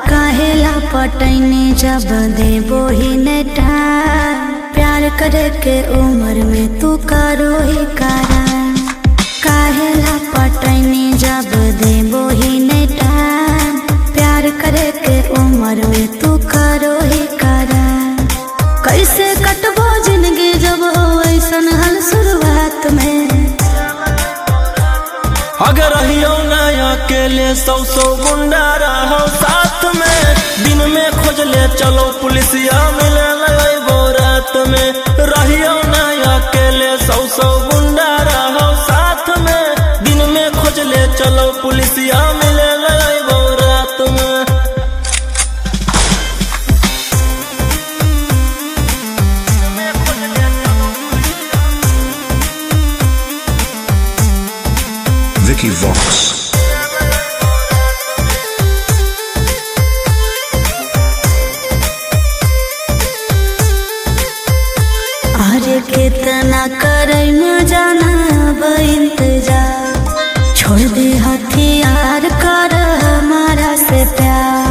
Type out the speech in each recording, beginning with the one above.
काहेला पटैनी जब देबो ही नेटा प्यार करे के उम्र में तू करो ही करा। काहेला पटैनी जब देबो ही नेटा प्यार करे के उम्र में तू करो ही करा। कैसे कटबो जिंदगी जब हो ऐसन हल शुरुआत में। अगर रहियो ना अकेले सौ गुंडा रहो साथ में। दिन में खोज ले चलो पुलिसिया मिले लगो रात में। रहियो ना अकेले सौ गुंडा रहो साथ में। दिन में खोज ले चलो पुलिसिया मिले लगो रात में। Vicky Vox. अरे कितना करे न जाना अब इंतजार। छोड़ दे हथियार कर हमारा से प्यार।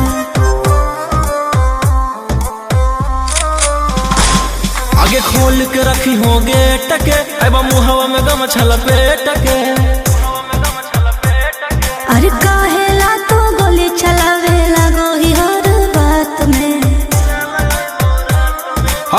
आगे खोल के रखी होगे टके अब मुहवा में गमछल पे टके। अरे काहेला तो गोली चलावे लगो ही हर बात में।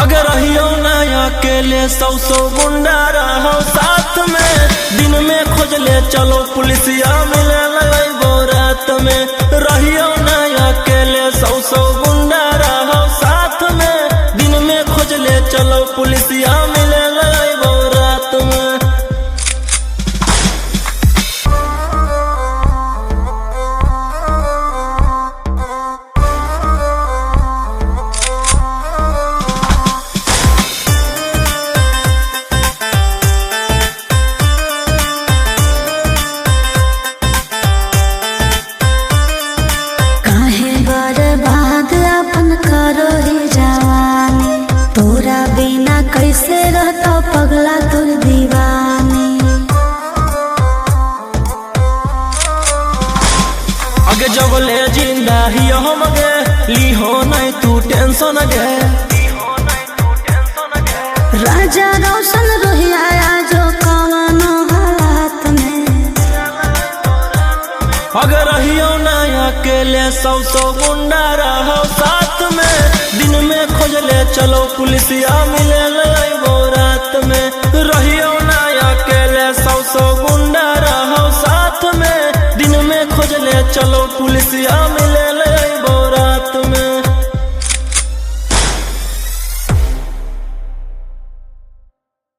अगर रहियो ना अकेले सौ गुंडा रहो साथ में। दिन में खोज ले चलो पुलिसिया मिले लगो रात में। रहियो ना अकेले सौ गुंडा रहो साथ में। दिन में खोज ले चलो पुलिसिया मिले लगो रात में। करो ही जवानी तोरा बिना कैसे रहता पगला तुर दीवानी। आगे जब ले जिंदा ही हम गे ली हो नहीं तू टेंशन गे। राजा रोशन रोहिया जो कवनो हालात में। अगर रहियो ना अकेले सौ गुंडा रहो साथ में। दिन में खोज ले चलो पुलिसिया मिले लगो रात में। रहियो ना अकेले सौ गुंडा रहो साथ में। दिन में खोज ले चलो पुलिसिया मिले